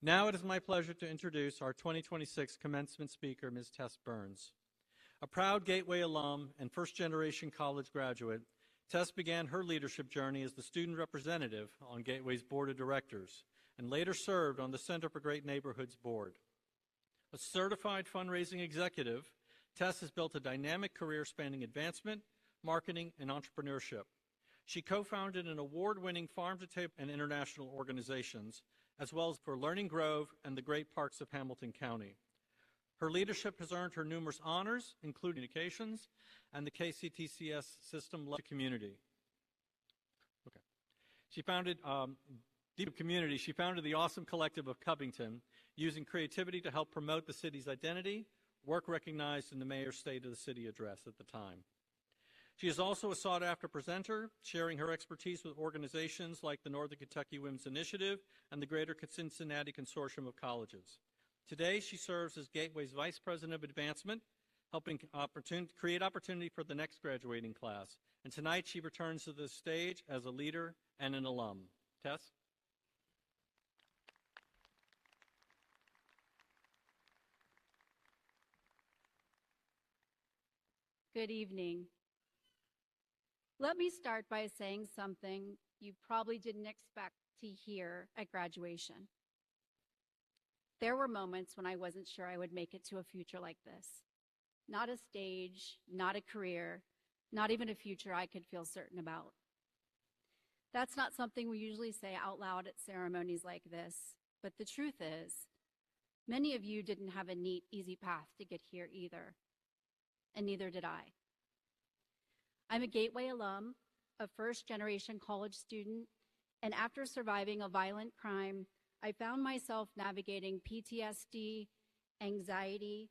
Now it is my pleasure to introduce our 2026 commencement speaker, Ms. Tess Burns. A proud Gateway alum and first-generation college graduate, Tess began her leadership journey as the student representative on Gateway's board of directors and later served on the Center for Great Neighborhoods board. A certified fundraising executive, Tess has built a dynamic career spanning advancement, marketing, and entrepreneurship. She co-founded an award-winning farm-to-table and international organizations, as well as for Learning Grove and the Great Parks of Hamilton County. Her leadership has earned her numerous honors, including communications and the KCTCS system led community. Okay. She founded Deep Community. She founded the awesome collective of Covington, using creativity to help promote the city's identity, work recognized in the mayor's State of the City address at the time. She is also a sought-after presenter, sharing her expertise with organizations like the Northern Kentucky Women's Initiative and the Greater Cincinnati Consortium of Colleges. Today, she serves as Gateway's Vice President of Advancement, helping create opportunity for the next graduating class. And tonight, she returns to the stage as a leader and an alum. Tess? Good evening. Let me start by saying something you probably didn't expect to hear at graduation. There were moments when I wasn't sure I would make it to a future like this. Not a stage, not a career, not even a future I could feel certain about. That's not something we usually say out loud at ceremonies like this, but the truth is, many of you didn't have a neat, easy path to get here either, and neither did I. I'm a Gateway alum, a first-generation college student, and after surviving a violent crime, I found myself navigating PTSD, anxiety,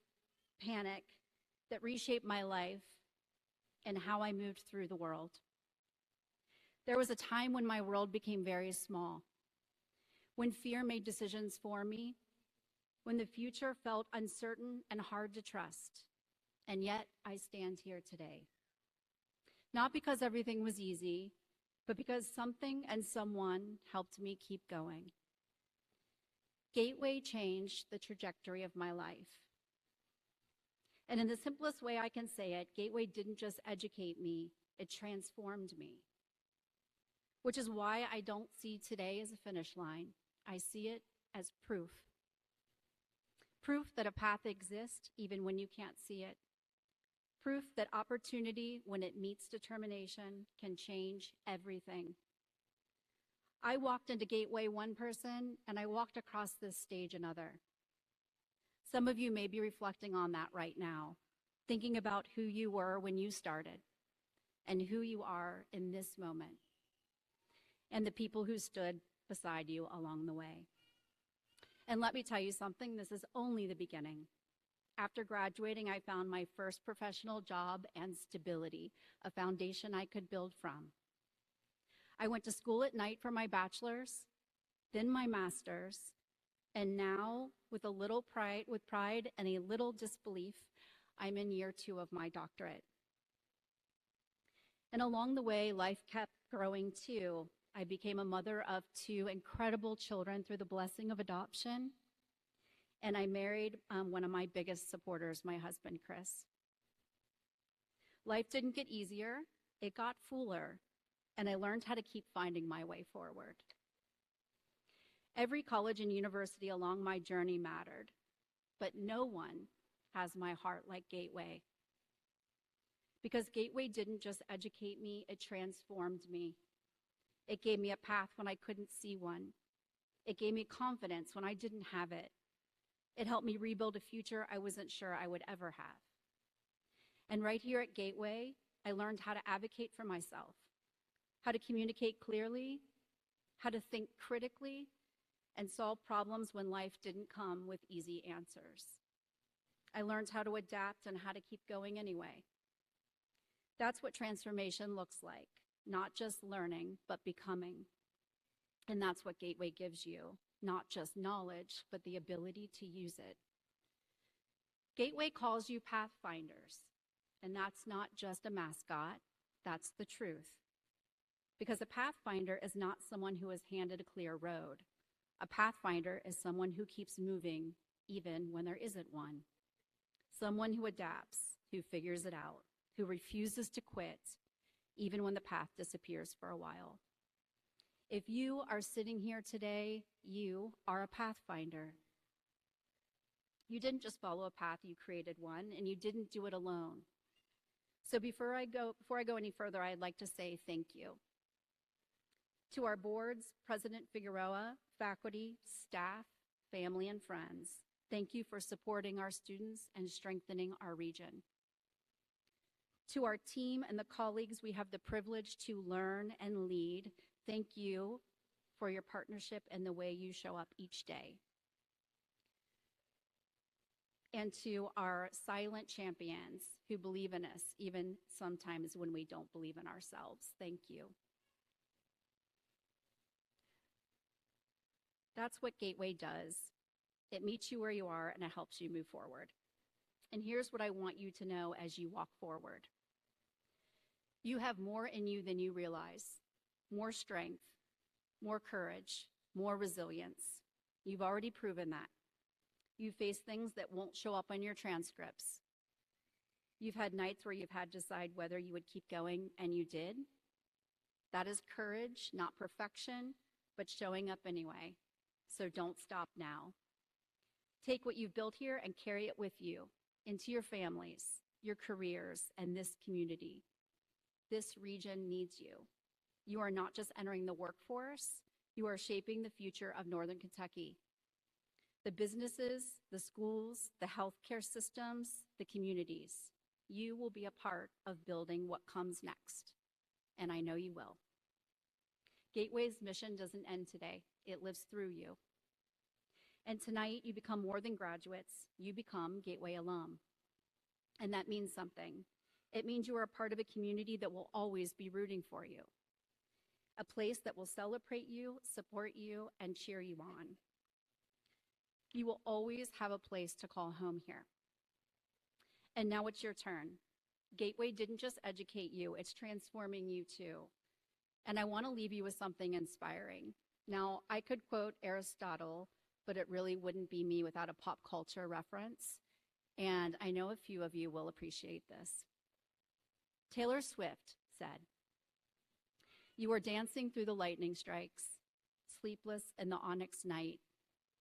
panic that reshaped my life and how I moved through the world. There was a time when my world became very small, when fear made decisions for me, when the future felt uncertain and hard to trust, and yet I stand here today. Not because everything was easy, but because something and someone helped me keep going. Gateway changed the trajectory of my life. And in the simplest way I can say it, Gateway didn't just educate me, it transformed me. Which is why I don't see today as a finish line. I see it as proof. Proof that a path exists even when you can't see it. Proof that opportunity, when it meets determination, can change everything. I walked into Gateway one person, and I walked across this stage another. Some of you may be reflecting on that right now, thinking about who you were when you started and who you are in this moment, and the people who stood beside you along the way. And let me tell you something, this is only the beginning. After graduating, I found my first professional job and stability, a foundation I could build from. I went to school at night for my bachelor's, then my master's, and now, with pride and a little disbelief, I'm in year 2 of my doctorate. And along the way, life kept growing too. I became a mother of 2 incredible children through the blessing of adoption. And I married one of my biggest supporters, my husband, Chris. Life didn't get easier, it got fuller, and I learned how to keep finding my way forward. Every college and university along my journey mattered, but no one has my heart like Gateway. Because Gateway didn't just educate me, it transformed me. It gave me a path when I couldn't see one. It gave me confidence when I didn't have it. It helped me rebuild a future I wasn't sure I would ever have. And right here at Gateway, I learned how to advocate for myself, how to communicate clearly, how to think critically, and solve problems when life didn't come with easy answers. I learned how to adapt and how to keep going anyway. That's what transformation looks like, not just learning, but becoming. And that's what Gateway gives you. Not just knowledge, but the ability to use it. Gateway calls you pathfinders, and that's not just a mascot, that's the truth. Because a pathfinder is not someone who is handed a clear road. A pathfinder is someone who keeps moving even when there isn't one. Someone who adapts, who figures it out, who refuses to quit even when the path disappears for a while. If you are sitting here today, you are a pathfinder. You didn't just follow a path, you created one, and you didn't do it alone. So before I go any further, I'd like to say thank you. To our boards, President Figueroa, faculty, staff, family, and friends, thank you for supporting our students and strengthening our region. To our team and the colleagues we have the privilege to learn and lead, thank you for your partnership and the way you show up each day. And to our silent champions who believe in us, even sometimes when we don't believe in ourselves, thank you. That's what Gateway does. It meets you where you are and it helps you move forward. And here's what I want you to know as you walk forward. You have more in you than you realize. More strength, more courage, more resilience. You've already proven that. You've faced things that won't show up on your transcripts. You've had nights where you've had to decide whether you would keep going, and you did. That is courage, not perfection, but showing up anyway. So don't stop now. Take what you've built here and carry it with you into your families, your careers, and this community. This region needs you. You are not just entering the workforce, you are shaping the future of Northern Kentucky. The businesses, the schools, the healthcare systems, the communities. You will be a part of building what comes next, and I know you will. Gateway's mission doesn't end today. It lives through you. And tonight, you become more than graduates. You become Gateway alum. And that means something. It means you are a part of a community that will always be rooting for you. A place that will celebrate you, support you, and cheer you on. You will always have a place to call home here. And now it's your turn. Gateway didn't just educate you, it's transforming you too. And I want to leave you with something inspiring. Now, I could quote Aristotle, but it really wouldn't be me without a pop culture reference. And I know a few of you will appreciate this. Taylor Swift said, "You are dancing through the lightning strikes, sleepless in the onyx night,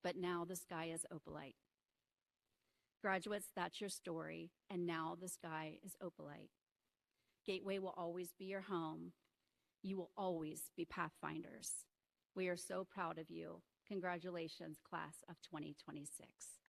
but now the sky is opalite." Graduates, that's your story, and now the sky is opalite. Gateway will always be your home. You will always be pathfinders. We are so proud of you. Congratulations, class of 2026.